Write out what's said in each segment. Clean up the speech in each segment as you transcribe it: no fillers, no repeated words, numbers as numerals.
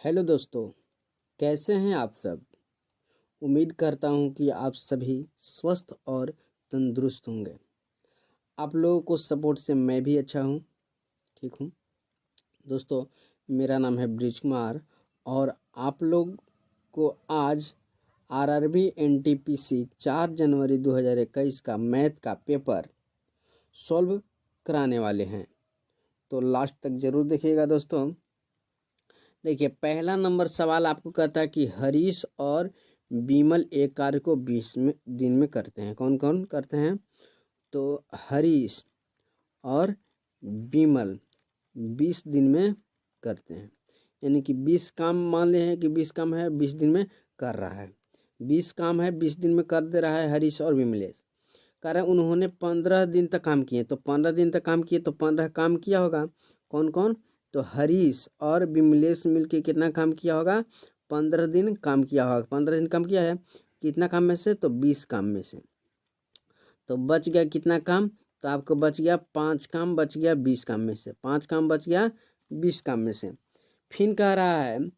Hello दोस्तों, कैसे हैं आप सब। उम्मीद करता हूं कि आप सभी स्वस्थ और तंदुरुस्त होंगे। आप लोगों को सपोर्ट से मैं भी अच्छा हूं, ठीक हूं। दोस्तों, मेरा नाम है ब्रिज कुमार और आप लोग को आज आरआरबी एनटीपीसी 4 जनवरी 2021 का मैथ का पेपर सॉल्व कराने वाले हैं, तो लास्ट तक ज़रूर देखिएगा दोस्तों। देखिए, पहला नंबर सवाल आपको कहता है कि हरीश और विमल एक कार्य को 20 दिन में करते हैं। कौन कौन करते हैं? तो हरीश और विमल 20 दिन में करते हैं, यानी कि 20 काम मान ले हैं कि 20 काम है, 20 दिन में कर रहा है। 20 काम है, 20 दिन में कर दे रहा है हरीश और विमलेश। कह रहे हैं उन्होंने 15 दिन तक काम किए, तो 15 दिन तक काम किए तो 15 काम किया होगा। कौन कौन? तो हरीश और विमलेश मिलके कितना काम किया होगा? 15 दिन काम किया होगा। 15 दिन काम किया है, कितना काम में से? तो 20 काम में से। तो बच गया कितना काम? तो आपको बच गया 5 काम, बच गया 20 काम में से। 5 काम बच गया 20 काम में से। फिर कह रहा है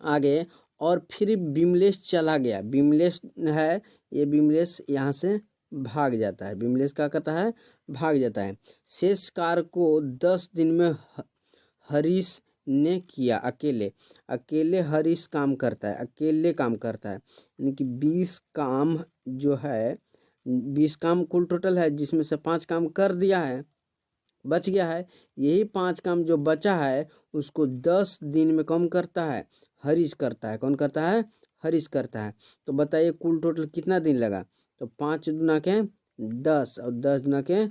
आगे, और फिर विमलेश चला गया। विमलेश है, ये विमलेश यहाँ से भाग जाता है। विमलेश क्या कहता है? भाग जाता है। शेष कार्य को 10 दिन में हरीश ने किया। अकेले हरीश काम करता है, अकेले काम करता है, यानी कि 20 काम जो है, 20 काम कुल टोटल है, जिसमें से 5 काम कर दिया है, बच गया है। यही 5 काम जो बचा है उसको 10 दिन में कम करता है, हरीश करता है। कौन करता है? हरीश करता है। तो बताइए कुल टोटल कितना दिन लगा? तो 5 दुना के 10 और 10 दुना के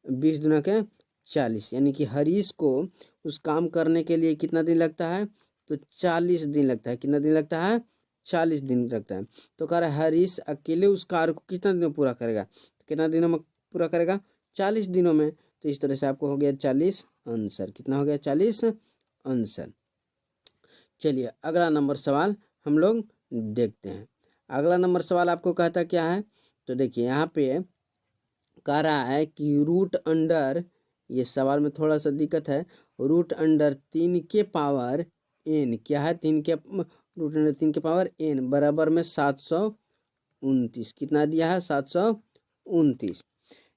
20 दुना के 40, यानी कि हरीश को उस काम करने के लिए कितना दिन लगता है? तो 40 दिन लगता है। कितना दिन लगता है? 40 दिन लगता है। तो कह रहा है हरीश अकेले उस कार्य को कितना दिन में पूरा करेगा? तो कितना दिनों में पूरा करेगा? 40 दिनों में। तो इस तरह से आपको हो गया 40 आंसर। कितना हो गया? 40 आंसर। चलिए अगला नंबर सवाल हम लोग देखते हैं। अगला नंबर सवाल आपको कहता क्या है? तो देखिए यहाँ पे कह रहा है कि रूट अंडर, ये सवाल में थोड़ा सा दिक्कत है, रूट अंडर 3 के पावर n, क्या है? रूट अंडर 3 के पावर n बराबर में 729। कितना दिया है? 729।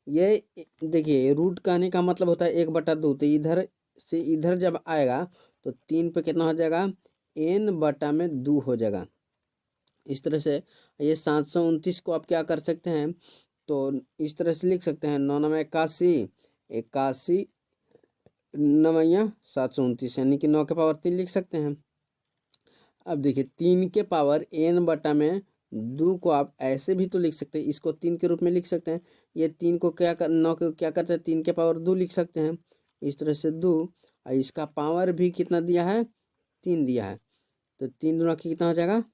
ये देखिए, रूट कहने का मतलब होता है 1/2। तो इधर से इधर जब आएगा तो 3 पे कितना हो जाएगा? n/2 हो जाएगा। इस तरह से ये 729 को आप क्या कर सकते हैं? तो इस तरह से लिख सकते हैं, 9 9 81, 81 9 729, यानी कि 9 के पावर 3 लिख सकते हैं। अब देखिए 3 के पावर n/2 को आप ऐसे भी तो लिख सकते हैं, इसको 3 के रूप में लिख सकते हैं। ये 3 को 9 को क्या करते हैं? 3 के पावर 2 लिख सकते हैं। इस तरह से 2, और इसका पावर भी कितना दिया है? 3 दिया है। तो 3 दूना की कितना हो जाएगा?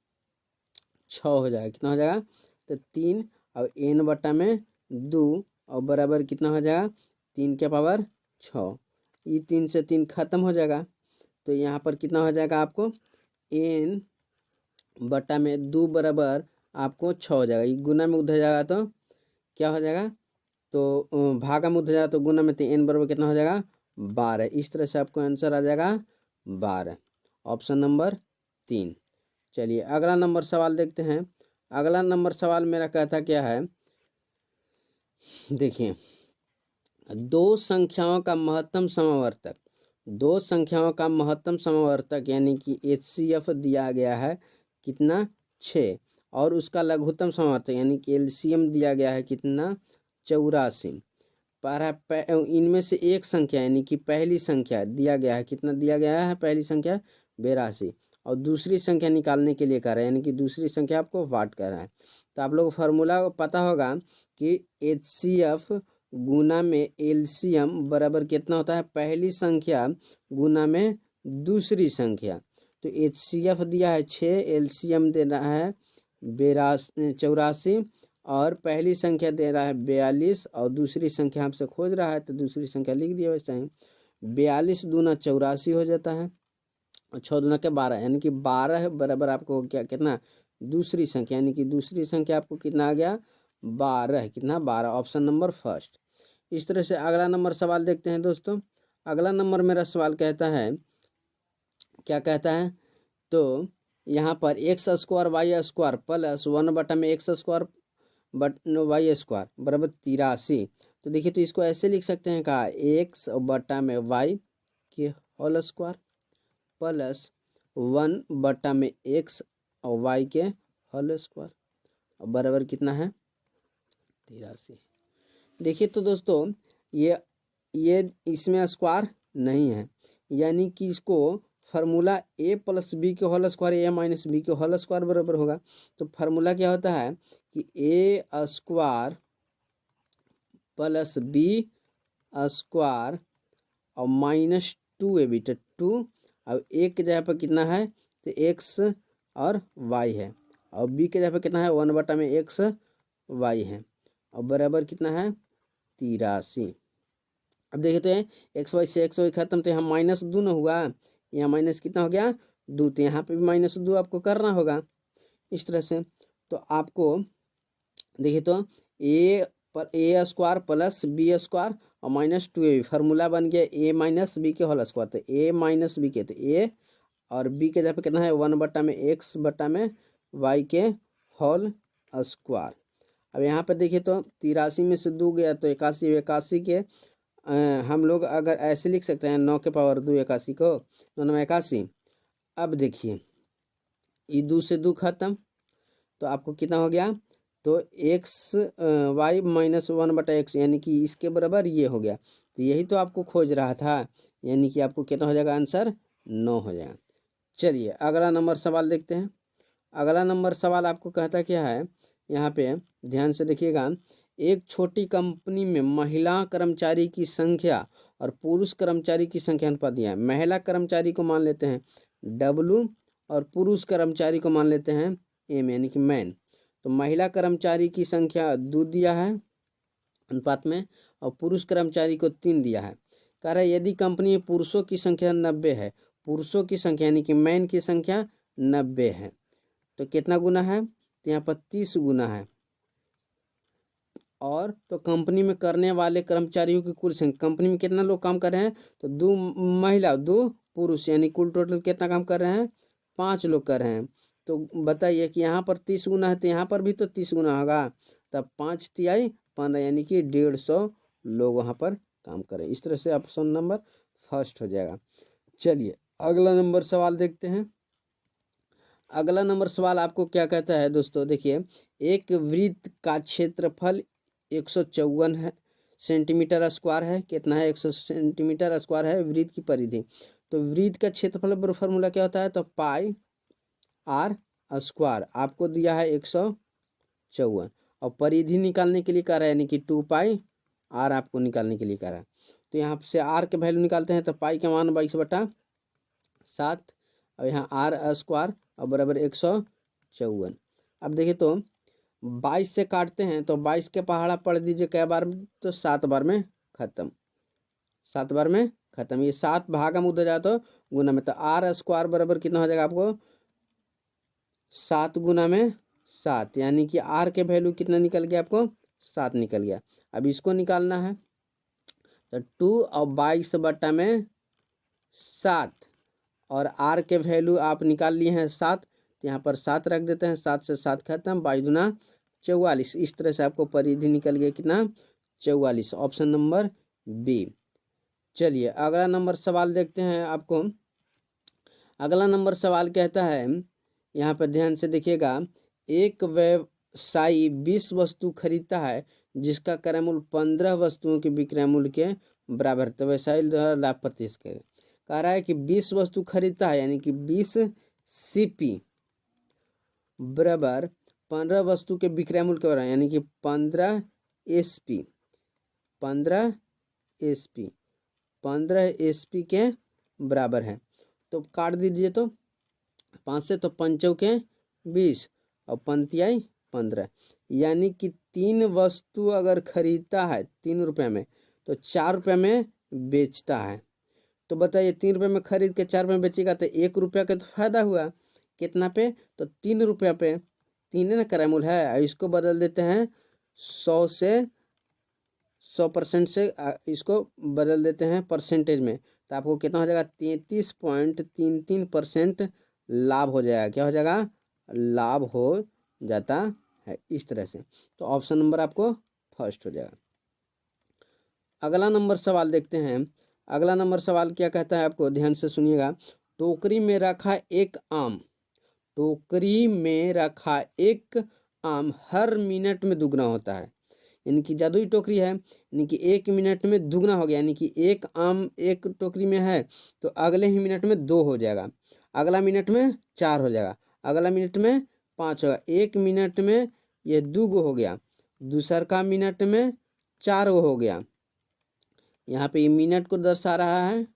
6 हो जाएगा। कितना हो जाएगा? तो 3 और n/2 और बराबर कितना हो जाएगा? 3 के पावर 6। ये 3 से 3 खत्म हो जाएगा। तो यहाँ पर कितना हो जाएगा आपको? n/2 बराबर आपको 6 हो जाएगा। ये गुना में उधर जाएगा तो क्या हो जाएगा? तो भागा में उधर जाएगा तो गुना में, तो n बराबर कितना हो जाएगा? 12। इस तरह से आपको आंसर आ जाएगा 12, ऑप्शन नंबर 3। चलिए अगला नंबर सवाल देखते हैं। अगला नंबर सवाल मेरा कहता क्या है? देखिए, दो संख्याओं का महत्तम समावर्तक, दो संख्याओं का महत्तम समावर्तक यानी कि HCF दिया गया है कितना? 6। और उसका लघुत्तम समावर्तक यानी कि LCM दिया गया है कितना? 84। इनमें से एक संख्या यानी कि पहली संख्या दिया गया है कितना? दिया गया है पहली संख्या 82, और दूसरी संख्या निकालने के लिए कह रहा है, यानी कि दूसरी संख्या आपको वाट कर रहा है। तो आप लोग फार्मूला पता होगा कि HCF गुना में LCM बराबर कितना होता है? पहली संख्या गुना में दूसरी संख्या। तो HCF दिया है 6, LCM दे रहा है 84, और पहली संख्या दे रहा है 42, और दूसरी संख्या आपसे खोज रहा है तो दूसरी संख्या लिख दिया वैसे ही। 42 दूना 84 हो जाता है, और 6 दूना के 12, यानी कि 12 बराबर आपको क्या कितना? दूसरी संख्या, यानी कि दूसरी संख्या आपको कितना आ गया? 12। कितना? 12, ऑप्शन नंबर फर्स्ट। इस तरह से अगला नंबर सवाल देखते हैं दोस्तों। अगला नंबर मेरा सवाल कहता है क्या कहता है, तो यहाँ पर x square y square plus 1/x² but y square बराबर 83। तो देखिए, तो इसको ऐसे लिख सकते हैं, कहा x/y के होल स्क्वायर प्लस 1/x और y के होल स्क्वायर बराबर कितना है 83। देखिए तो दोस्तों, ये इसमें स्क्वायर नहीं है, यानी कि इसको फार्मूला a + b के होल स्क्वायर a - b के होल स्क्वायर बराबर होगा। तो फार्मूला क्या होता है कि a square plus b square और -2ab, तो 2 अब a के जगह पर कितना है, तो x और y है, और b के जगह पर कितना है 1/x y है, और बराबर कितना है 83। अब देखिए तो x y खत्म, तो यहाँ -2 न हुआ, यहाँ माइनस कितना हो गया 2, तो यहाँ पे भी -2 आपको करना होगा इस तरह से। तो आपको देखिए तो a square plus b square और -2ab फार्मूला बन गया a - b के होल स्क्वायर। तो a - b के, तो a और b के जगह पे कितना है 1/x/y के होल स्क्वायर। अब यहाँ पर देखिए तो 83 में से 2 गया तो 81, 81 के हम लोग अगर ऐसे लिख सकते हैं 9 के पावर 2 81 को, 9 में 81। अब देखिए ये 2 से 2 खत्म, तो आपको कितना हो गया, तो x y - 1/x यानी कि इसके बराबर ये हो गया। तो यही तो आपको खोज रहा था, यानी कि आपको कितना हो जाएगा, आंसर 9 हो जाएगा। चलिए अगला नंबर सवाल देखते हैं। अगला नंबर सवाल आपको कहता क्या है, यहाँ पे ध्यान से देखिएगा। एक छोटी कंपनी में महिला कर्मचारी की संख्या और पुरुष कर्मचारी की संख्या अनुपात दिया है। महिला कर्मचारी को मान लेते हैं W और पुरुष कर्मचारी को मान लेते हैं M, यानी कि मैन। तो महिला कर्मचारी की संख्या 2 दिया है अनुपात में, और पुरुष कर्मचारी को 3 दिया है। कह रहा है यदि कंपनी में पुरुषों की संख्या 90 है, पुरुषों की संख्या यानी कि मैन की संख्या 90 है, तो कितना गुना है, तो यहाँ पर 30 गुना है। और तो कंपनी में करने वाले कर्मचारियों की कुल संख्या, कंपनी में कितना लोग काम कर रहे हैं, तो 2 महिला 2 पुरुष, यानी कुल टोटल कितना काम कर रहे हैं, 5 लोग कर रहे हैं। तो बताइए कि यहाँ पर 30 गुना है, तो यहाँ पर भी तो 30 गुना होगा, तब 5 तिहाई 15, यानी कि 150 लोग वहाँ पर काम करें। इस तरह से ऑप्शन नंबर फर्स्ट हो जाएगा। चलिए अगला नंबर सवाल देखते हैं। अगला नंबर सवाल आपको क्या कहता है दोस्तों, देखिए एक वृत्त का क्षेत्रफल 154 है सेंटीमीटर स्क्वायर है। कितना है, 100 सेंटीमीटर स्क्वायर है वृत्त की परिधि। तो वृत्त का क्षेत्रफल पर फॉर्मूला क्या होता है, तो पाई r स्क्वायर आपको दिया है 154, और परिधि निकालने के लिए कह रहा है, यानी कि 2 पाई r आपको निकालने के लिए कह रहा है। तो यहाँ से r के वैल्यू निकालते हैं, तो पाई का मान 22/7, और यहाँ r स्क्वायर और बराबर 154। अब देखिए तो 22 से काटते हैं, तो 22 के पहाड़ा पढ़ दीजिए कै बार, तो 7 बार में खत्म, 7 बार में खत्म। ये 7 भागा में उधर जाए तो गुना में, तो r स्क्वायर बराबर कितना हो जाएगा आपको 7 गुना में 7, यानी कि r के वैल्यू कितना निकल गया आपको 7 निकल गया। अब इसको निकालना है, तो 2 और 22/7, और r के वैल्यू आप निकाल लिए हैं 7, तो यहाँ पर 7 रख देते हैं, 7 से 7 खत्म, 22 दूना 44। इस तरह से आपको परिधि निकल गया कितना 44, ऑप्शन नंबर बी। चलिए अगला नंबर सवाल देखते हैं आपको। अगला नंबर सवाल कहता है, यहाँ पर ध्यान से देखिएगा। एक व्यवसायी 20 वस्तु खरीदता है जिसका क्रय मूल्य 15 वस्तुओं के विक्रय मूल्य के बराबर, तो व्यवसायी द्वारा लाभ प्रतिशत करें। कह रहा है कि 20 वस्तु खरीदता है, यानी कि 20 CP बराबर 15 वस्तु के विक्रय मूल्य के बराबर, यानी कि 15 SP, 15 SP के बराबर है। तो काट दीजिए, तो 5 से, तो 5 के 20 और 5 15, यानी कि 3 वस्तु अगर खरीदता है 3 रुपये में, तो 4 रुपये में बेचता है। तो बताइए 3 रुपये में खरीद के 4 रुपये में बेचेगा, तो 1 रुपया का तो फायदा हुआ। कितना पे, तो 3 रुपया पे, 3 ना क्रय मूल्य है। इसको बदल देते हैं 100 से 100% से, इसको बदल देते हैं परसेंटेज में, तो आपको कितना हो जाएगा 33.33% लाभ हो जाएगा। क्या हो जाएगा? लाभ हो जाता है इस तरह से। तो ऑप्शन नंबर आपको फर्स्ट हो जाएगा। अगला नंबर सवाल देखते हैं। अगला नंबर सवाल क्या कहता है, आपको ध्यान से सुनिएगा। टोकरी में रखा एक आम, टोकरी में रखा एक आम हर मिनट में दुगना होता है। यानी कि जादुई टोकरी है, यानी कि 1 मिनट में दुगना हो गया। यानी कि एक आम एक टोकरी में है तो अगले ही मिनट में 2 हो जाएगा, अगला मिनट में 4 हो जाएगा, अगला मिनट में 5 होगा। 1 मिनट में ये 2 गो हो गया, दूसर का मिनट में 4 गो हो गया। यहाँ पे ये मिनट को दर्शा रहा है,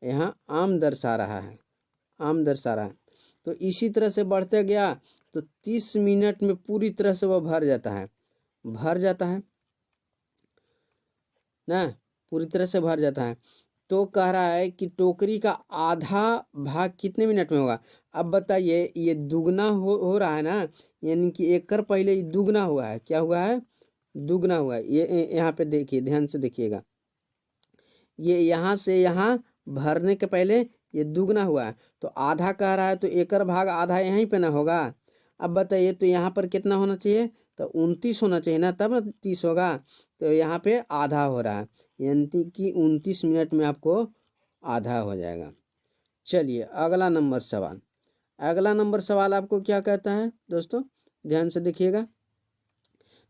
यहाँ आम दर्शा रहा है, आम दर्शा रहा है। तो इसी तरह से बढ़ते गया तो 30 मिनट में पूरी तरह से वह भर जाता है, भर जाता है ना, पूरी तरह से भर जाता है। तो कह रहा है कि टोकरी का आधा भाग कितने मिनट में होगा। अब बताइए, ये दुगना हो रहा है ना, यानी कि एक कर पहले ये दुगना हुआ है। क्या हुआ है? दुगना हुआ है। ये यहाँ पे देखिए, ध्यान से देखिएगा, ये यहाँ से यहाँ भरने के पहले ये दुगना हुआ है। तो आधा कह रहा है तो एकर भाग आधा यहीं पे ना होगा। अब बताइए, तो यहाँ पर कितना होना चाहिए? तो 29 होना चाहिए ना, तब ना 30 होगा। तो यहाँ पे आधा हो रहा है, यानी कि 29 मिनट में आपको आधा हो जाएगा। चलिए अगला नंबर सवाल। अगला नंबर सवाल आपको क्या कहता है दोस्तों, ध्यान से देखिएगा।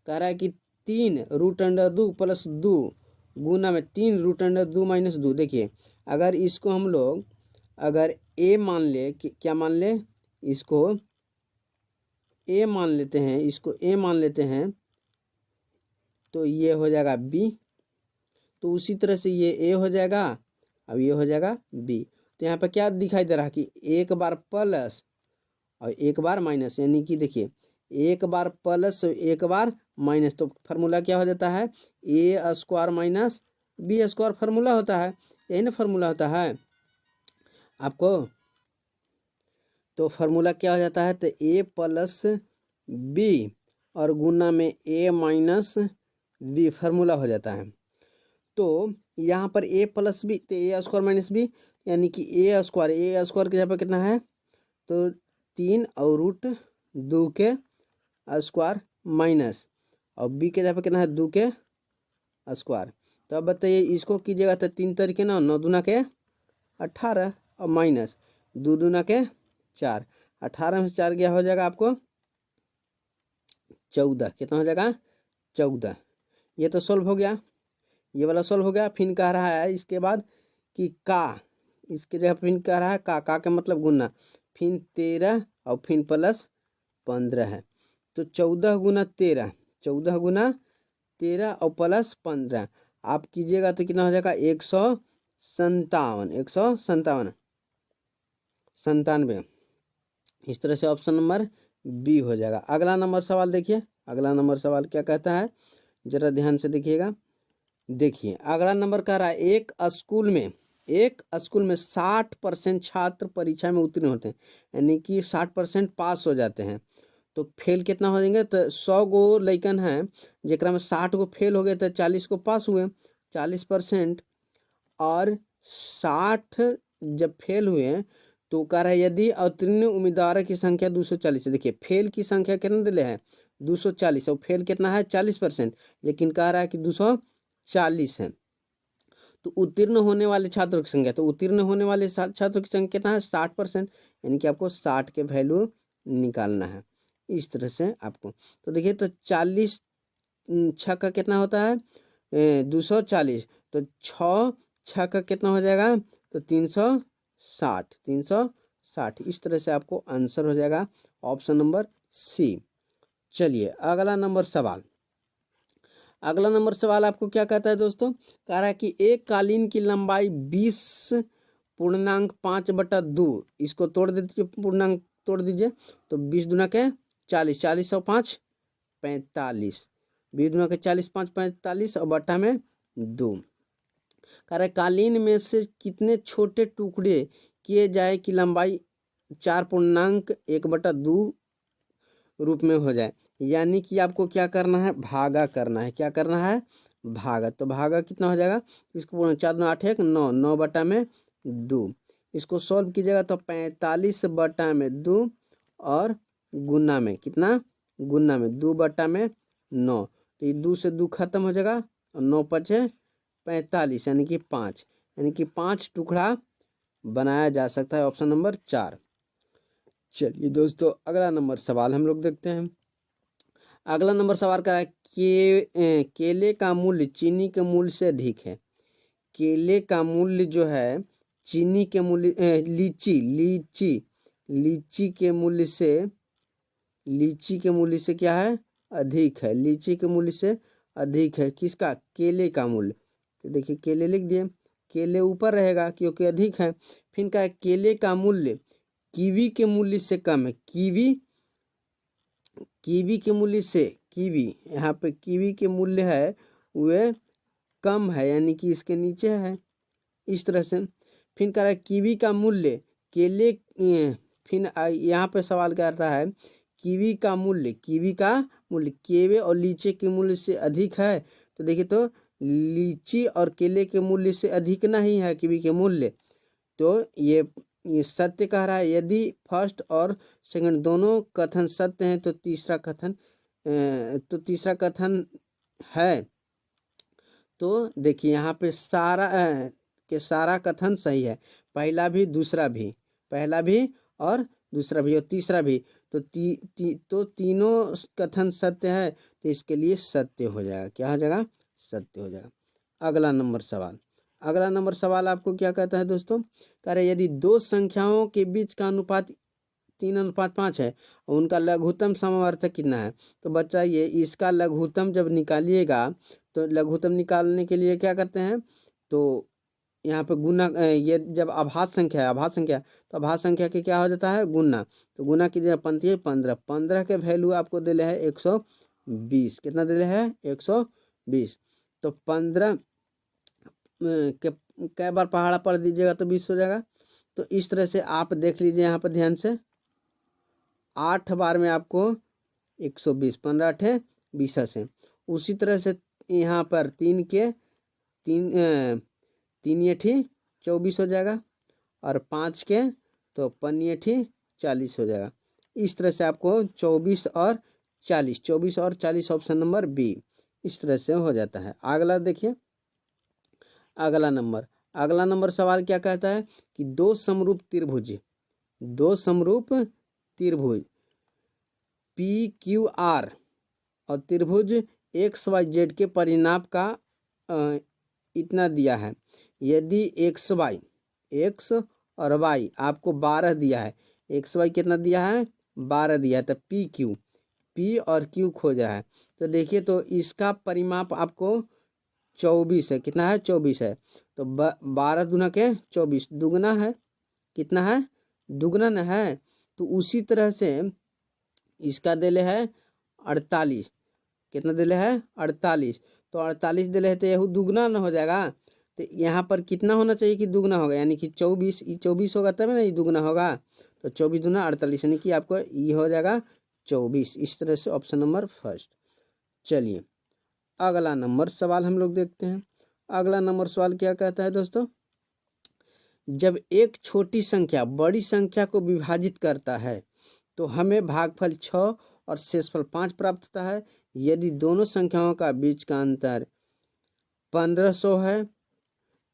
कह रहा है कि 3√2 + 2 गुना में 3√2 - 2। देखिए, अगर इसको हम लोग अगर ए मान ले, क्या मान ले, इसको ए मान लेते हैं, इसको ए मान लेते हैं, तो ये हो जाएगा बी। तो उसी तरह से ये ए हो जाएगा, अब ये हो जाएगा बी। तो यहाँ पर क्या दिखाई दे रहा है कि एक बार प्लस और एक बार माइनस, यानी कि देखिए एक बार प्लस एक बार माइनस। तो फार्मूला क्या हो जाता है? a² - b² फार्मूला होता है, यही ना फार्मूला होता है आपको। तो फार्मूला क्या हो जाता है? तो a + b और गुना में a - b फार्मूला हो जाता है। तो यहाँ पर a + b, तो a² - b, यानी कि a² के यहाँ पर कितना है? तो 3 और √2 के स्क्वायर माइनस, और b के जगह पे कितना है? 2 के स्क्वायर। तो अब बताइए, इसको कीजिएगा तो 3 तरीके ना, 9 दूना के 18 और माइनस 2 दूना के 4, 18 में से 4 गया हो जाएगा आपको 14। कितना हो जाएगा? 14। ये तो सोल्व हो गया, ये वाला सोल्व हो गया। फिर कह रहा है इसके बाद कि का, इसके जगह फिर कह रहा है का के मतलब गुना, फिर 13 और फिर + 15 है। तो 14 गुना 13, 14 गुना 13 और + 15 आप कीजिएगा तो कितना हो जाएगा? 157, 197। इस तरह से ऑप्शन नंबर बी हो जाएगा। अगला नंबर सवाल देखिए, अगला नंबर सवाल क्या कहता है, जरा ध्यान से देखिएगा। देखिए अगला नंबर कह रहा है, एक स्कूल में 60% छात्र परीक्षा में उत्तीर्ण होते हैं, यानी कि 60% पास हो जाते हैं। तो फेल कितना हो जाएंगे? तो 100 गो लइकन हैं जेकरा में 60 गो फेल हो गए, तो 40 को पास हुए, 40%। और 60 जब फेल हुए तो कह रहा है यदि अवतीर्ण उम्मीदवारों की संख्या 240 है। देखिए फेल की संख्या कितना दिले है? 240, और फेल कितना है? 40%, लेकिन कह रहा है कि 240 है। तो उत्तीर्ण होने वाले छात्रों की संख्या, तो उत्तीर्ण होने वाले छात्रों की संख्या कितना है? 60%, यानी कि आपको 60 के वैल्यू निकालना है इस तरह से आपको। तो देखिए, तो 40 छः का कितना होता है? 240। तो 6 छः का कितना हो जाएगा? तो 360, 360। इस तरह से आपको आंसर हो जाएगा ऑप्शन नंबर सी। चलिए अगला नंबर सवाल। अगला नंबर सवाल आपको क्या कहता है दोस्तों? कह रहा है कि एक कालीन की लंबाई 20.5/2, इसको तोड़ दीजिए, पूर्णांक तोड़ दीजिए। तो 20 दूना के 40, 40 और 5 45, 20 दूना के 40, 5 45 और बट्टा में 2। कह रहा है कालीन में से कितने छोटे टुकड़े किए जाए कि लंबाई 4.1/2 रूप में हो जाए। यानी कि आपको क्या करना है? भागा करना है। क्या करना है? भागा। तो भागा कितना हो जाएगा? इसको 4 दूना 8 1 9, 9 बटा में 2। इसको सॉल्व कीजिएगा तो 45/2 और गुना में कितना, गुना में 2/9। तो ये 2 से 2 खत्म हो जाएगा और 9 पचे 45 यानी कि 5, यानी कि 5 टुकड़ा बनाया जा सकता है। Option number 4। चलिए दोस्तों अगला नंबर सवाल हम लोग देखते हैं। अगला नंबर सवाल का है केले का मूल्य चीनी के मूल्य से अधिक है। केले का मूल्य जो है चीनी के मूल्य लीची के मूल्य से क्या है, अधिक है। लीची के मूल्य से अधिक है किसका, केले का मूल्य। तो देखिए केले लिख दिए, केले ऊपर रहेगा क्योंकि अधिक है। फिर क्या है, केले का मूल्य कीवी के मूल्य से कम है। कीवी के मूल्य से, यहाँ पे कीवी के मूल्य है वह कम है, यानी कि इसके नीचे है, इस तरह से। फिर कह रहा है कीवी का मूल्य केले, फिर यहाँ पे सवाल कर रहा है कीवी का मूल्य केवे और लीची के मूल्य से अधिक है। तो देखिए तो लीची और केले के मूल्य से अधिक नहीं है कीवी के मूल्य। तो ये सत्य कह रहा है। यदि फर्स्ट और सेकंड दोनों कथन सत्य हैं तो तीसरा कथन है। तो देखिए यहाँ पे सारा कथन सही है, पहला भी दूसरा भी, पहला भी और दूसरा भी और तीसरा भी। तो तीनों कथन सत्य है, तो इसके लिए सत्य हो जाएगा। क्या हो जाएगा, सत्य हो जाएगा। अगला नंबर सवाल आपको क्या कहता है दोस्तों, कह रहे यदि दो संख्याओं के बीच का अनुपात 3:5 है और उनका लघुत्तम समावर्तक कितना है। तो बताइए इसका लघुत्तम जब निकालिएगा तो लघुत्तम निकालने के लिए क्या करते हैं, तो यहाँ पे गुना, ये जब अभाज्य संख्या है, तो अभाज्य संख्या के क्या हो जाता है, गुना। तो गुना कीजिए 15 के वैल्यू आपको दिले है 120। कितना दिले है, 120। तो 15 के कै बार पहाड़ा पढ़ दीजिएगा तो 20 हो जाएगा। तो इस तरह से आप देख लीजिए यहाँ पर ध्यान से, 8 बार में आपको 120, 15 8 20 से। उसी तरह से यहाँ पर 3 8 24 हो जाएगा और 5 के तो 5 8 40 हो जाएगा। इस तरह से आपको 24 और 40 ऑप्शन नंबर बी इस तरह से हो जाता है। अगला देखिए, अगला नंबर सवाल क्या कहता है कि दो समरूप त्रिभुज PQR और त्रिभुज XYZ के परिमाप का इतना दिया है। यदि एक्स और y आपको 12 दिया है, XY कितना दिया है, 12 दिया है, तो P और Q खोजा है। तो देखिए तो इसका परिमाप आपको 24 है। कितना है, 24 है। तो 12 दूना के 24 दुगना है, कितना है, दुगना न है। तो उसी तरह से इसका दिले है 48। कितना दिले है, 48। तो 48 दिले है तो यह दुगना न हो जाएगा। तो यहाँ पर कितना होना चाहिए कि दुगना होगा, यानी कि 24 होगा तब ना ये दुगना होगा। तो 24 दूना 48 यानी कि आपको ये हो जाएगा 24। इस तरह से ऑप्शन नंबर फर्स्ट। चलिए अगला नंबर सवाल हम लोग देखते हैं। अगला नंबर सवाल क्या कहता है दोस्तों, जब एक छोटी संख्या बड़ी संख्या को विभाजित करता है तो हमें भागफल 6 और शेषफल 5 प्राप्त होता है। यदि दोनों संख्याओं का बीच का अंतर 1500 है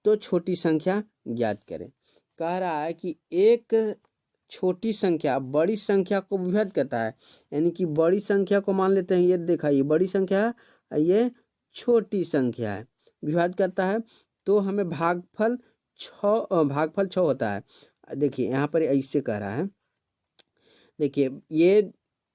तो छोटी संख्या ज्ञात करें। कह रहा है कि एक छोटी संख्या बड़ी संख्या को विभाजित करता है, यानी कि बड़ी संख्या को मान लेते हैं, ये देखा ये बड़ी संख्या है, ये छोटी संख्या है, विभाजित करता है तो हमें भागफल 6 होता है। देखिए यहाँ पर ऐसे कह रहा है, देखिए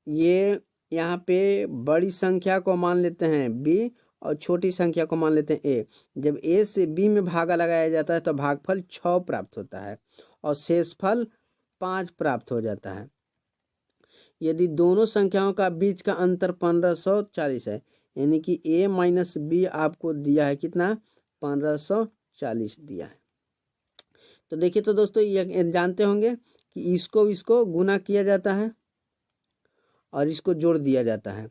ये यहाँ पे बड़ी संख्या को मान लेते हैं b और छोटी संख्या को मान लेते हैं a। जब a से b में भागा लगाया जाता है तो भागफल 6 प्राप्त होता है और शेषफल 5 प्राप्त हो जाता है। यदि दोनों संख्याओं का बीच का अंतर 1540 है, यानी कि a माइनस b आपको दिया है कितना, 1540 दिया है। तो देखिए तो दोस्तों ये जानते होंगे कि इसको गुना किया जाता है और इसको जोड़ दिया जाता है,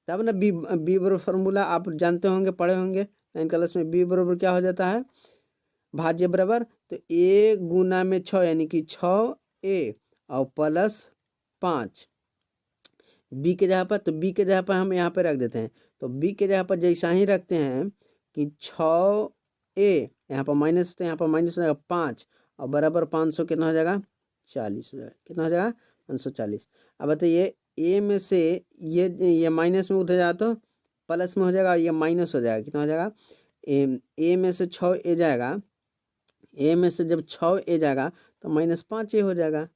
तब ना बी बराबर फार्मूला आप जानते होंगे, पढ़े होंगे 9 क्लास में। बी बराबर क्या हो जाता है, भाज्य बराबर तो ए गुना में 6 यानी कि 6a और प्लस 5 बी के जगह पर। तो बी के जगह पर हम यहाँ पे रख देते हैं। तो बी के जगह पर जैसा ही रखते हैं कि 6a, यहाँ पर माइनस, तो यहाँ पर माइनस हो जाएगा 5 और बराबर 500 कितना हो जाएगा 40 हो जाएगा। कितना हो जाएगा 540। अब बताइए ए में से ये माइनस में उधर जाए तो प्लस में हो जाएगा, ये माइनस हो जाएगा। कितना हो जाएगा ए में से 6a जाएगा, ए में से जब 6a जाएगा तो माइनस 5a हो जाएगा।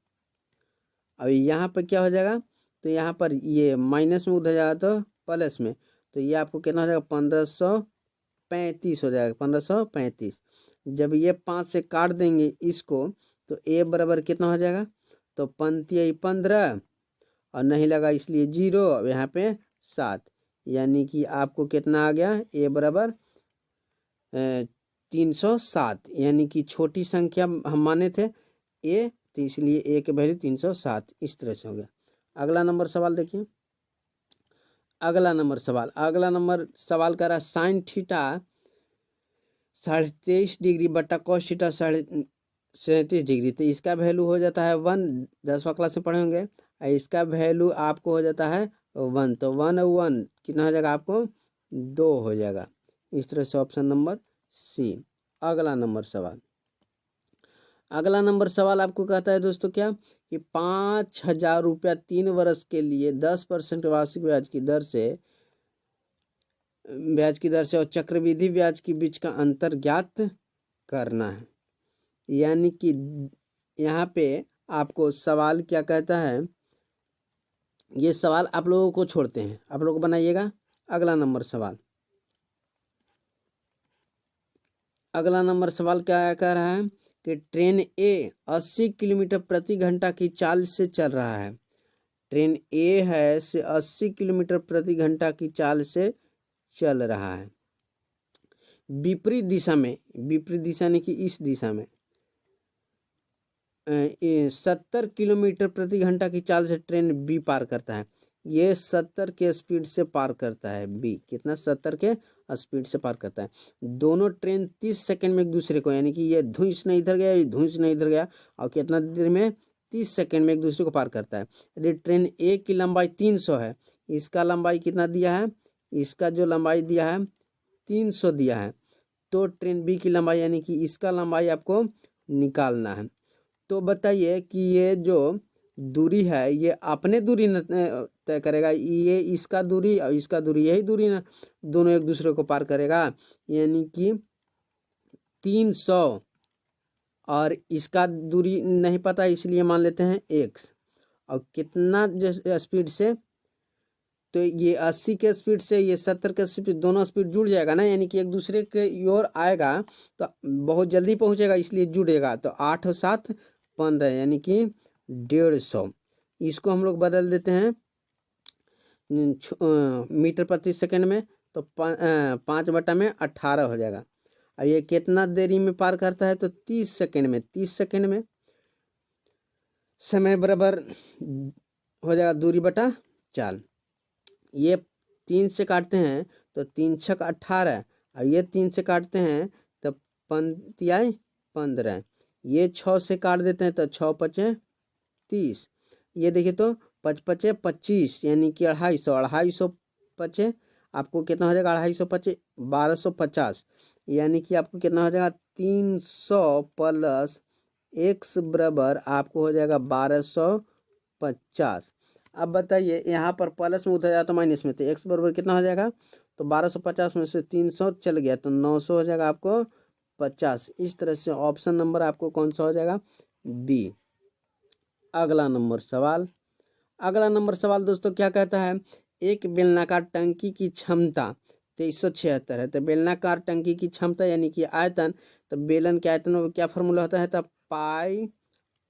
अब यहाँ पर क्या हो जाएगा, तो यहाँ पर ये माइनस में उधर जाएगा तो प्लस में, तो ये आपको कितना हो जाएगा 1535 हो जाएगा। 1535 जब ये 5 से काट देंगे इसको तो ए बराबर कितना हो जाएगा, तो 15 और नहीं लगा इसलिए 0, अब यहाँ पे 7, यानी कि आपको कितना आ गया ए बराबर 307, यानी कि छोटी संख्या हम माने थे ए, तो इसलिए ए के वैल्यू 307 इस तरह से हो गया। अगला नंबर सवाल देखिए। अगला नंबर सवाल कर रहा है साइन थीटा 23.5 डिग्री बट्टा कॉस थीटा 37 डिग्री, तो इसका वैल्यू हो जाता है 1, 10वां क्लास में पढ़े होंगे। इसका वैल्यू आपको हो जाता है 1, तो 1 और 1 कितना हो जाएगा आपको 2 हो जाएगा। इस तरह से ऑप्शन नंबर सी। अगला नंबर सवाल आपको कहता है दोस्तों क्या कि 5,000 रुपया 3 वर्ष के लिए 10% वार्षिक ब्याज की दर से और चक्रवृद्धि ब्याज के बीच का अंतर ज्ञात करना है। यानी कि यहाँ पे आपको सवाल क्या कहता है, ये सवाल आप लोगों को छोड़ते हैं, आप लोग बनाइएगा। अगला नंबर सवाल क्या कह रहा है कि ट्रेन ए 80 किलोमीटर प्रति घंटा की चाल से चल रहा है। ट्रेन ए है से 80 किलोमीटर प्रति घंटा की चाल से चल रहा है। विपरीत दिशा यानी कि इस दिशा में 70 किलोमीटर प्रति घंटा की चाल से ट्रेन बी पार करता है। ये 70 के स्पीड से पार करता है बी, कितना 70 के स्पीड से पार करता है। दोनों ट्रेन 30 सेकंड में एक दूसरे को, यानी कि ये धुइस नहीं इधर गया, ये धुइस नहीं इधर गया, और कितना देर में 30 सेकंड में एक दूसरे को पार करता है। यदि ट्रेन ए की लंबाई 300 है, इसका लंबाई कितना दिया है, इसका जो लंबाई दिया है 300 दिया है, तो ट्रेन बी की लंबाई यानी कि इसका लंबाई आपको निकालना है। तो बताइए कि ये जो दूरी है ये अपने दूरी तय करेगा, ये इसका दूरी और इसका दूरी, यही दूरी ना दोनों एक दूसरे को पार करेगा, यानी कि 300, और इसका दूरी नहीं पता इसलिए मान लेते हैं x, और कितना स्पीड से, तो ये 80 के स्पीड से ये 70 के स्पीड, दोनों स्पीड जुड़ जाएगा ना, यानी कि एक दूसरे के ओर आएगा तो बहुत जल्दी पहुंचेगा इसलिए जुड़ेगा। तो 8 और 7 15, यानी कि 150। इसको हम लोग बदल देते हैं मीटर प्रति सेकंड में, तो 5/18 हो जाएगा। अब ये कितना देरी में पार करता है, तो 30 सेकंड में। 30 सेकंड में समय बराबर हो जाएगा दूरी बटा चाल। ये 3 से काटते हैं तो 3 छक 18, और ये 3 से काटते हैं तो 5 15, ये 6 से काट देते हैं तो 6 5 30, ये देखिए तो 5 5 25, यानी कि 250 5 आपको कितना हो जाएगा 250 5 1250, यानी कि आपको कितना हो जाएगा 300 प्लस x बराबर आपको हो जाएगा 1250। अब बताइए यहाँ पर प्लस में उधर जाता तो माइनस में, तो x बराबर कितना हो जाएगा, तो 1250 में से 300 चल गया तो 900 हो जाएगा आपको 50। इस तरह से ऑप्शन नंबर आपको कौन सा हो जाएगा बी। अगला नंबर सवाल दोस्तों क्या कहता है, एक बेलनाकार टंकी की क्षमता 2376 है। तो बेलनाकार टंकी की क्षमता यानी कि आयतन, तो बेलन के आयतन में क्या फार्मूला होता है, तो पाई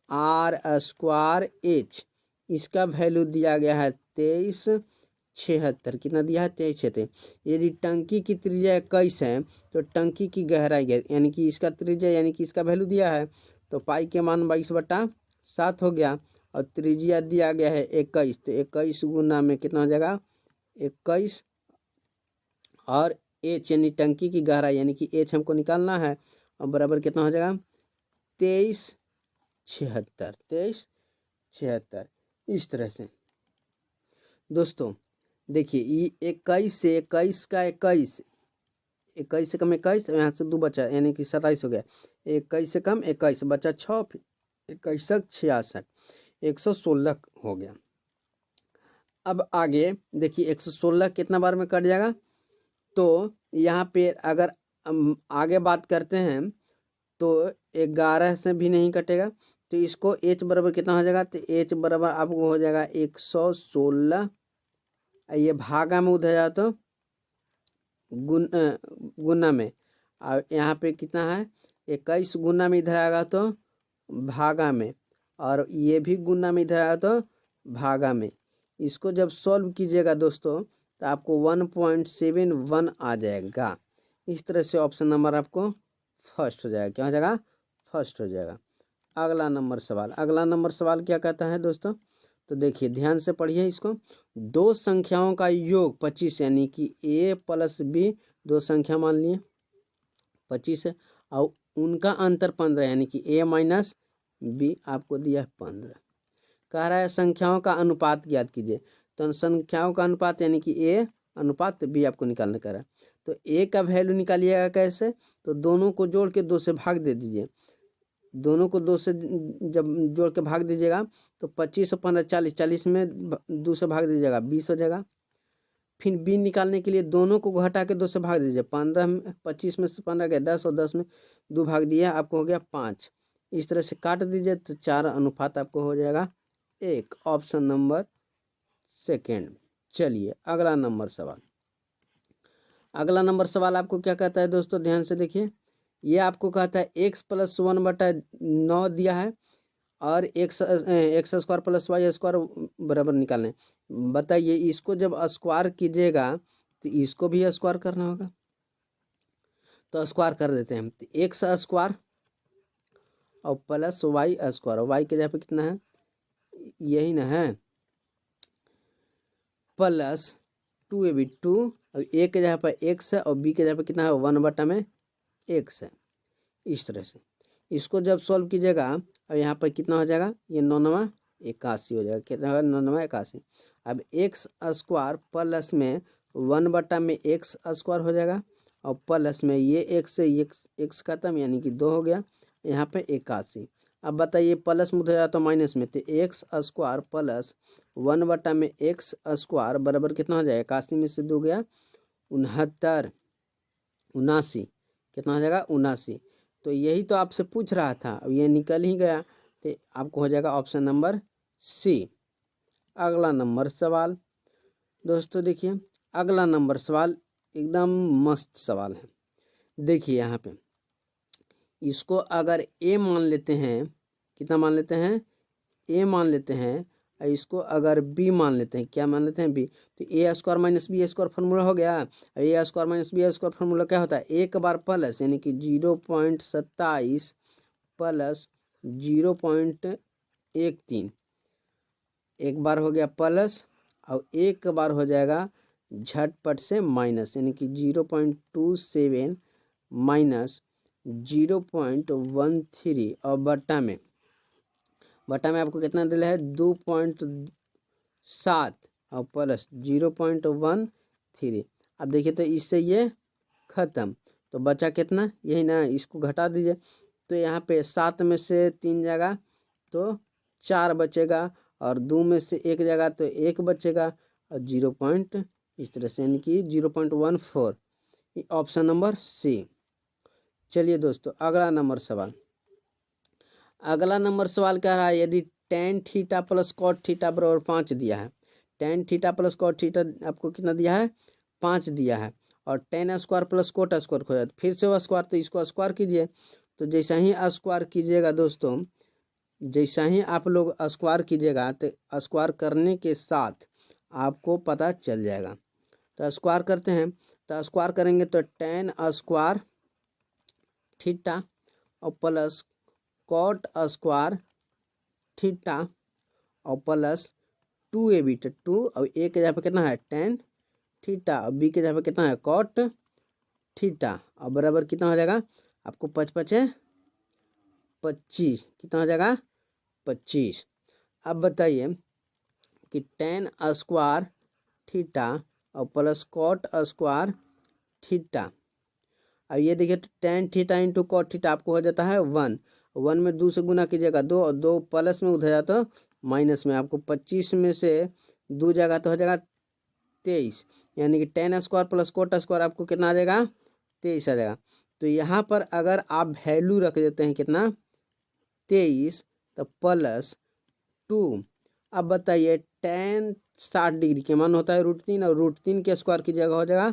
r स्क्वायर h, इसका वैल्यू दिया गया है 2376। कितना दिया है 2376। यदि टंकी की त्रिज्या 21 है तो टंकी की गहराई है, यानी कि इसका त्रिज्या यानी कि इसका वैल्यू दिया है, तो पाई के मान 22/7 हो गया, और त्रिज्या दिया गया है 21, तो 21 गुना में कितना हो जाएगा 21, और एच यानी टंकी की गहराई यानी कि एच हमको निकालना है, और बराबर कितना हो जाएगा 2376 इस तरह से। दोस्तों देखिए ये 21 से 21 का 21 से कम 21, यहाँ से 2 बचा यानी कि 27 हो गया। 21 से कम 21 बचा 6, 21 66 116 हो गया। अब आगे देखिए 116 कितना बार में कट जाएगा, तो यहाँ पे अगर हम आगे बात करते हैं तो 11 से भी नहीं कटेगा, तो इसको h बराबर कितना हो जाएगा, तो h बराबर आपको हो जाएगा 116, ये भागा में उधर जाए तो गुना में, और यहाँ पे कितना है 21 गुना में इधर आएगा तो भागा में, और ये भी गुना में इधर आएगा तो भागा में। इसको जब सॉल्व कीजिएगा दोस्तों तो आपको 1.71 आ जाएगा। इस तरह से ऑप्शन नंबर आपको फर्स्ट हो जाएगा। क्या हो जाएगा, फर्स्ट हो जाएगा। अगला नंबर सवाल क्या कहता है दोस्तों, तो देखिए ध्यान से पढ़िए इसको। दो संख्याओं का योग 25 यानी कि a प्लस b, दो संख्या मान लिए 25 है, और उनका अंतर 15 यानी कि a माइनस b आपको दिया है 15। कह रहा है संख्याओं का अनुपात ज्ञात कीजिए, तो संख्याओं का अनुपात यानी कि a अनुपात b आपको निकालने का है। तो a का वैल्यू निकालिएगा कैसे, तो दोनों को जोड़ के 2 से भाग दे दीजिए। दोनों को 2 से जब जोड़ के भाग दीजिएगा तो 25 और 15 40, 40 में 2 से भाग दीजिएगा 20 हो जाएगा। फिर b निकालने के लिए दोनों को घटा के 2 से भाग दीजिए। 25 में से 15 गया 10, और 10 में 2 भाग दिया आपको हो गया 5। इस तरह से काट दीजिए तो 4 अनुपात आपको हो जाएगा 1। Option number second. चलिए अगला नंबर सवाल आपको क्या कहता है दोस्तों, ध्यान से देखिए। ये आपको कहता है x प्लस 1/9 दिया है, और x square plus y square बराबर निकालने। बताइए इसको जब स्क्वायर कीजिएगा तो इसको भी स्क्वायर करना होगा, तो स्क्वायर कर देते हैं। तो एक्स स्क्वायर और प्लस वाई स्क्वायर, वाई के जगह पे कितना है, यही ना है, प्लस 2ab 2, और ए के जगह पर x है और b के जगह पर कितना है 1/x है। इस तरह से इसको जब सॉल्व कीजिएगा और यहाँ पर कितना हो जाएगा, ये 9 81 हो जाएगा। कितना होगा 9 81। अब एक्स स्क्वायर प्लस में 1/x स्क्वायर हो जाएगा, और प्लस में ये एक्स से एक्स खत्म यानी कि 2 हो गया, यहाँ पे 81। अब बताइए प्लस में उधर जाता तो माइनस में, तो x square plus 1/x square बराबर कितना हो जाएगा, 81 में से 2 गया 79 कितना हो जाएगा 79। तो यही तो आपसे पूछ रहा था, अब ये निकल ही गया, तो आपको हो जाएगा ऑप्शन नंबर सी। अगला नंबर सवाल दोस्तों देखिए, अगला नंबर सवाल एकदम मस्त सवाल है। देखिए यहाँ पे इसको अगर a मान लेते हैं, कितना मान लेते हैं, a मान लेते हैं, और इसको अगर b मान लेते हैं, क्या मान लेते हैं b, तो a square minus B square formula हो गया। a square minus B square formula क्या होता है, एक बार प्लस यानी कि 0.27 प्लस 0.13, एक बार हो गया प्लस, और एक बार हो जाएगा झटपट से माइनस यानी कि 0.27 माइनस 0.13, और बट्टा में आपको कितना दिला है 2.7 और प्लस 0.13। अब देखिए तो इससे ये खत्म, तो बचा कितना, यही ना, इसको घटा दीजिए, तो यहाँ पे 7 में से 3 जाएगा तो 4 बचेगा, और 2 में से 1 जाएगा तो 1 बचेगा, और 0. इस तरह से यानी कि 0.14। Option number C. चलिए दोस्तों अगला नंबर सवाल कह रहा है, यदि tan theta plus cot theta बराबर 5 दिया है, tan theta plus cot theta आपको कितना दिया है 5 दिया है, और tan square plus coat square खोजा, फिर से वो स्क्वायर, तो इसको स्क्वायर कीजिए। तो जैसा ही स्क्वायर कीजिएगा दोस्तों, जैसा ही आप लोग स्क्वायर कीजिएगा तो स्क्वायर करने के साथ आपको पता चल जाएगा। तो स्क्वायर करते हैं, तो स्क्वायर करेंगे तो tan स्क्वायर थीटा और प्लस कॉट स्क्वायर थीटा और प्लस 2ab, तो 2 और a के जगह पे कितना है tan थीटा, और b के जगह पे कितना है cot थीटा, और बराबर कितना हो जाएगा आपको 5 5 25, कितना हो जाएगा 25। अब बताइए कि टेन स्क्वायर थीटा और प्लस कॉट स्क्वायर थीटा। अब ये देखिए tan theta into cot theta आपको हो जाता है 1, 1 में 2 से गुना कीजिएगा 2, और 2 प्लस में उधर जाता तो माइनस में, आपको 25 में से 2 जाएगा तो हो जाएगा 23, यानी कि tan square plus coat square आपको कितना आ जाएगा 23 आ जाएगा। तो यहाँ पर अगर आप वैल्यू रख देते हैं कितना 23 तो प्लस 2। अब बताइए टेन 60 डिग्री के मान होता है √3, और √3 के स्क्वायर की जगह हो जाएगा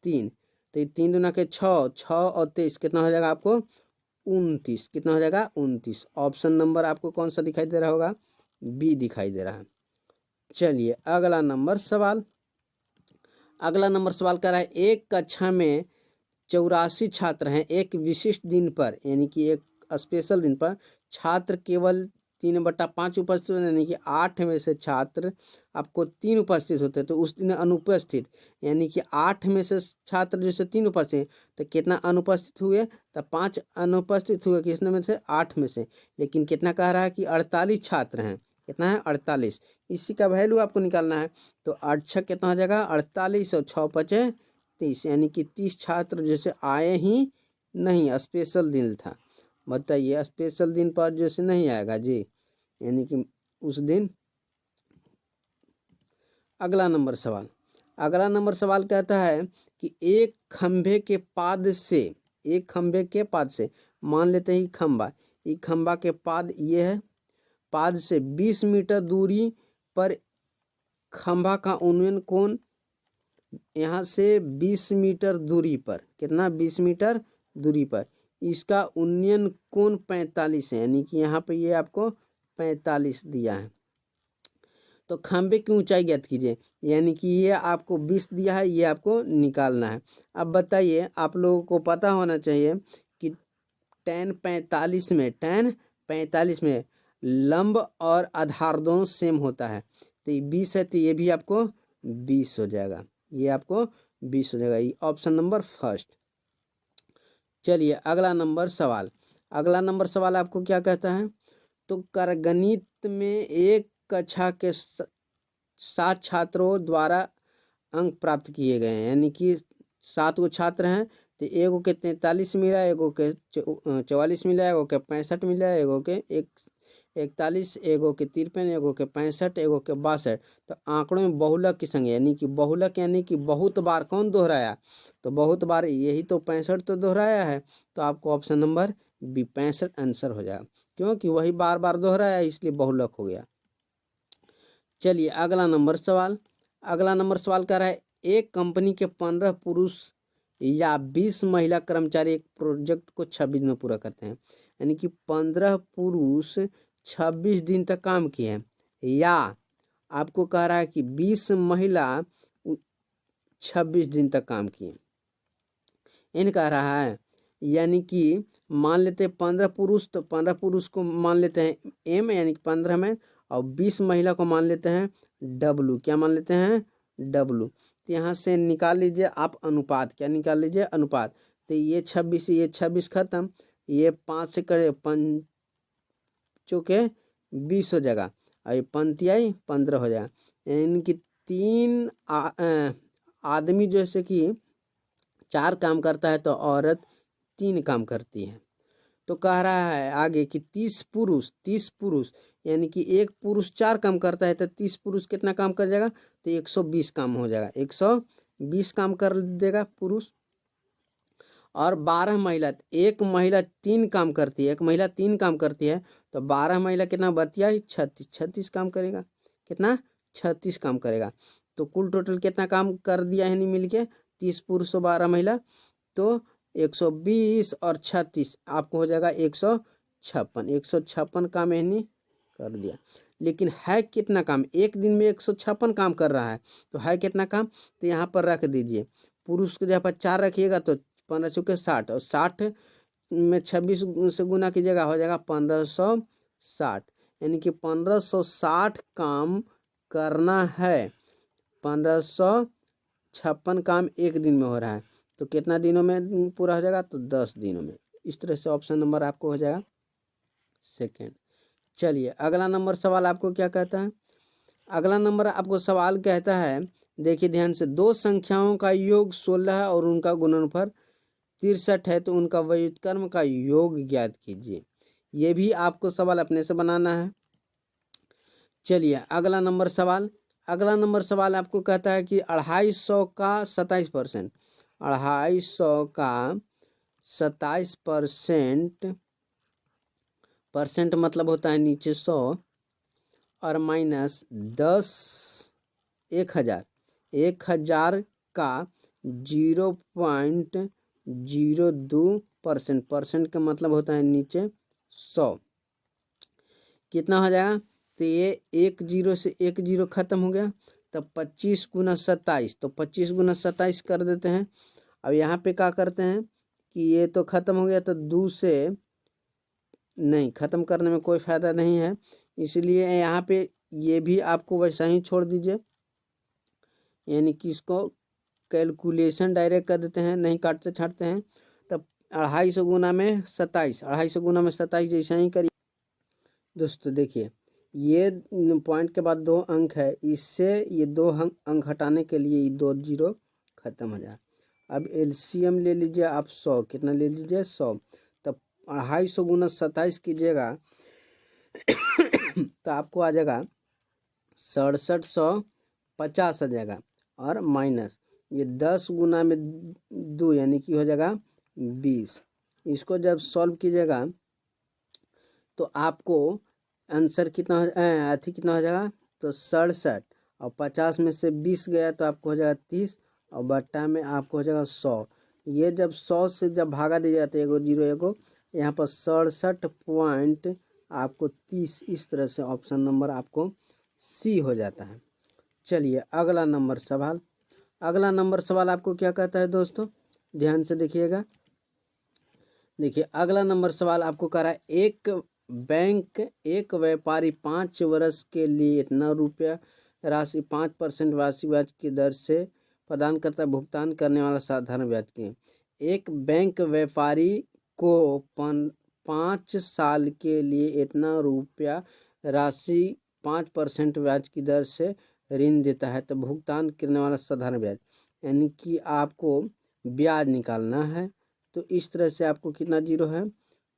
3, तो ये 3 दूना के 6, 6 और 23 कितना हो जाएगा आपको 29, कितना हो जाएगा 29। ऑप्शन नंबर आपको कौन सा दिखाई दे रहा होगा, बी दिखाई दे रहा है। चलिए अगला नंबर सवाल कह रहा है एक कक्षा में 84 छात्र हैं। एक विशिष्ट दिन पर यानी कि एक स्पेशल दिन पर छात्र केवल 3/5 उपस्थित, यानी कि 8 में से छात्र आपको 3 उपस्थित होते हैं, तो उस दिन अनुपस्थित, यानी कि 8 में से छात्र जैसे 3 उपस्थित तो कितना अनुपस्थित हुए, तो 5 अनुपस्थित हुए किसने में से 8 में से। लेकिन कितना कह रहा है कि 48 छात्र हैं, कितना है 48, इसी का वैल्यू आपको निकालना है। तो 8 6 कितना हो जाएगा 48 और 6 5 30, यानी कि 30 छात्र जैसे आए ही नहीं, स्पेशल दिन था। बताइए स्पेशल दिन पर जैसे नहीं आएगा जी, यानी कि उस दिन। अगला नंबर सवाल कहता है कि एक खंभे के पाद से मान लेते हैं खंभा, ये खंभा के पाद ये है, पाद से 20 मीटर दूरी पर खंभा का उन्नयन कोण, यहाँ से 20 मीटर दूरी पर, कितना 20 मीटर दूरी पर इसका उन्नयन कोण 45 है, यानी कि यहाँ पे ये आपको 45 दिया है। तो खंभे की ऊंचाई ज्ञात कीजिए, यानी कि ये आपको 20 दिया है, ये आपको निकालना है। अब बताइए आप लोगों को पता होना चाहिए कि tan 45 में लंब और आधार दोनों सेम होता है, तो ये 20 है तो ये भी आपको 20 हो जाएगा, ये आपको 20 हो जाएगा। ये ऑप्शन नंबर फर्स्ट। चलिए अगला नंबर सवाल आपको क्या कहता है, तो करगणित में एक कक्षा के 7 छात्रों द्वारा अंक प्राप्त किए गए हैं, यानी कि 7 गो छात्र हैं, तो एगो के 43 मिला, एगो के 44 मिला, एगो के 65 मिला, एगो के 41, एगो के 53, एगो के 65, एगो के 62। तो आंकड़ों में बहुलक की संख्या, यानी कि बहुलक यानी कि बहुत बार कौन दोहराया, तो बहुत बार यही तो 65 तो दोहराया है, तो आपको ऑप्शन नंबर बी 65 आंसर हो जाएगा, क्योंकि वही बार बार दोहराया इसलिए बहुलक हो गया। चलिए अगला नंबर सवाल कह रहा है एक कंपनी के 15 पुरुष या 20 महिला कर्मचारी एक प्रोजेक्ट को 26 दिन में पूरा करते हैं, यानी कि 15 पुरुष 26 दिन तक काम किए हैं, या आपको कह रहा है कि 20 महिला 26 दिन तक काम किए, इन कह रहा है, यानी कि मान लेते हैं 15 पुरुष, तो 15 पुरुष को मान लेते हैं एम, यानी कि 15 में, और 20 महिला को मान लेते हैं डब्लू, क्या मान लेते हैं डब्लू। तो यहाँ से निकाल लीजिए आप अनुपात, क्या निकाल लीजिए अनुपात, तो ये 26 खत्म, ये 5 से करे 5 चौके 20 हो जाएगा, और ये 5 15 हो जाएगा, यानी कि 3 आदमी जैसे कि 4 काम करता है तो औरत 3 काम करती है। तो कह रहा है आगे कि 30 पुरुष यानी कि एक पुरुष 4 काम करता है, तो 30 पुरुष कितना काम कर जाएगा, तो 120 काम हो जाएगा, 120 काम कर देगा पुरुष। और 12 महिला, एक महिला 3 काम करती है, तो 12 महिला कितना बतिया 36 काम करेगा, कितना 36 काम करेगा। तो कुल टोटल कितना काम कर दिया है नहीं मिलके 30 पुरुष और 12 महिला, तो 120 और 36 आपको हो जाएगा 156 काम यानी कर दिया। लेकिन है कितना काम, एक दिन में 156 काम कर रहा है, तो है कितना काम, तो यहाँ पर रख दीजिए, पुरुष के जहाँ पर 4 रखिएगा तो 15 चौके 60, और 60 में 26 से गुना कीजिएगा हो जाएगा 1560, यानी कि 1560 काम करना है, 1556 काम एक दिन में हो रहा है, तो कितना दिनों में पूरा हो जाएगा, तो 10 दिनों में। इस तरह से ऑप्शन नंबर आपको हो जाएगा सेकेंड। चलिए अगला नंबर सवाल आपको क्या कहता है। अगला नंबर आपको सवाल कहता है, देखिए ध्यान से, दो संख्याओं का योग 16 है और उनका गुणनफल 63 है, तो उनका व्युत्क्रम का योग ज्ञात कीजिए। ये भी आपको सवाल अपने से बनाना है। चलिए अगला नंबर सवाल आपको कहता है कि 250 का 27%, 250 का 27% मतलब होता है नीचे 100 और माइनस 10 1000 का 0.02%, परसेंट का मतलब होता है नीचे 100, कितना हो जाएगा। तो ये 1 0 से 1 0 खत्म हो गया, तब 25 गुना 27, तो 25 गुना 27 कर देते हैं। अब यहाँ पे क्या करते हैं कि ये तो खत्म हो गया, तो 2 से नहीं, ख़त्म करने में कोई फ़ायदा नहीं है, इसलिए यहाँ पे ये भी आपको वैसा ही छोड़ दीजिए, यानी कि इसको कैलकुलेशन डायरेक्ट कर देते हैं, नहीं काटते छाटते हैं। तब 250 गुना में 27, 250 गुना में 27 जैसा ही करिए। दोस्तों देखिए, ये पॉइंट के बाद 2 अंक है, इससे ये 2 अंक हटाने के लिए ये 2 0 खत्म हो जाए। अब एलसीएम ले लीजिए आप 100, कितना ले लीजिए 100, तब 250 गुना 27 कीजिएगा तो आपको आ जाएगा 6750 आ जाएगा, और माइनस ये 10 गुना में 2 यानी कि हो जाएगा 20। इसको जब सॉल्व कीजिएगा तो आपको आंसर कितना कितना हो जाएगा, तो 67, और 50 में से 20 गया तो आपको हो जाएगा 30, और बट्टा में आपको हो जाएगा 100। ये जब 100 से जब भागा दिया जाता है, एगो 0 एगो, यहाँ पर 67 पॉइंट आपको 30, इस तरह से ऑप्शन नंबर आपको सी हो जाता है। चलिए अगला नंबर सवाल आपको क्या कहता है दोस्तों, ध्यान से देखिएगा। देखिए अगला नंबर सवाल आपको कह रहा है, एक व्यापारी 5 वर्ष के लिए इतना रुपया राशि 5% वार्षिक ब्याज की दर से प्रदान करता है, भुगतान करने वाला साधारण ब्याज की। एक बैंक व्यापारी को 5 साल के लिए इतना रुपया राशि 5% ब्याज की दर से ऋण देता है, तो भुगतान करने वाला साधारण ब्याज, यानी कि आपको ब्याज निकालना है। तो इस तरह से आपको कितना 0 है,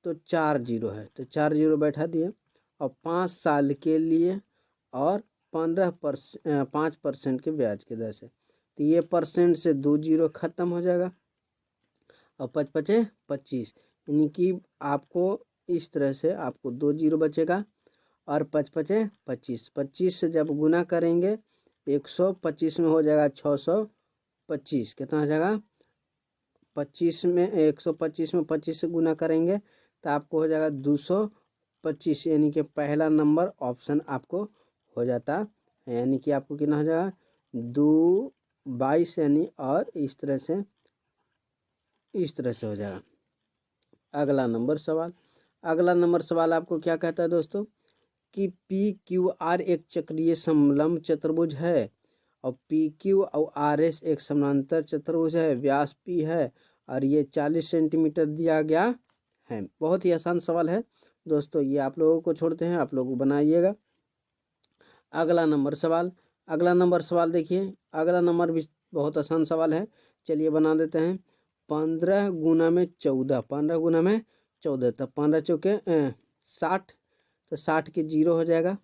तो 4 0 है, तो 4 0 बैठा दिए, और 5 साल के लिए, और 5% के ब्याज की दर से, तो ये परसेंट से 2 0 खत्म हो जाएगा, और 5 5 25, यानी कि आपको इस तरह से आपको 2 0 बचेगा, और 5 5 25, 25 से जब गुना करेंगे 125 में हो जाएगा 625, कितना हो जाएगा 25 में 125 में 25 से गुना करेंगे तो आपको हो जाएगा 225, यानी कि पहला नंबर ऑप्शन आपको हो जाता है, यानी कि आपको कितना हो जाएगा 222, यानी और इस तरह से हो जाएगा। अगला नंबर सवाल आपको क्या कहता है दोस्तों, कि PQR एक चक्रीय समलंब चतुर्भुज है, और PQ और RS एक समांतर चतुर्भुज है, व्यास P है, और ये 40 सेंटीमीटर दिया गया है। बहुत ही आसान सवाल है दोस्तों, ये आप लोगों को छोड़ते हैं, आप लोग बनाइएगा। अगला नंबर सवाल देखिए, अगला नंबर भी बहुत आसान सवाल है, चलिए बना देते हैं। 15 गुना में 14, 15 गुना में 14, तब 15 चौके 60, तो 60 के 0 हो जाएगा,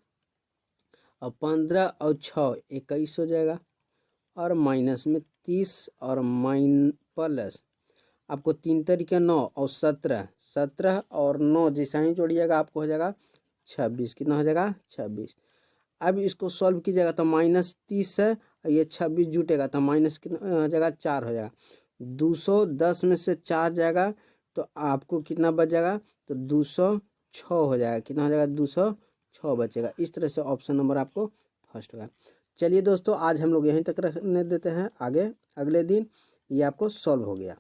और 15 और 6 21 हो जाएगा, और माइनस में 30, और प्लस आपको 3 तरीके 9 और 17, 17 और 9 जैसा ही जोड़िएगा आपको हो जाएगा 26, कितना हो जाएगा 26। अब इसको सॉल्व कीजिएगा तो -30 है, और ये 26 जुटेगा तो माइनस कितना हो जाएगा 4 हो जाएगा, 210 में से 4 जाएगा तो आपको कितना बच जाएगा, तो 206 हो जाएगा, कितना हो जाएगा 206 बचेगा। इस तरह से ऑप्शन नंबर आपको फर्स्ट होगा। चलिए दोस्तों, आज हम लोग यहीं तक रखने देते हैं, आगे अगले दिन ये आपको सॉल्व हो गया।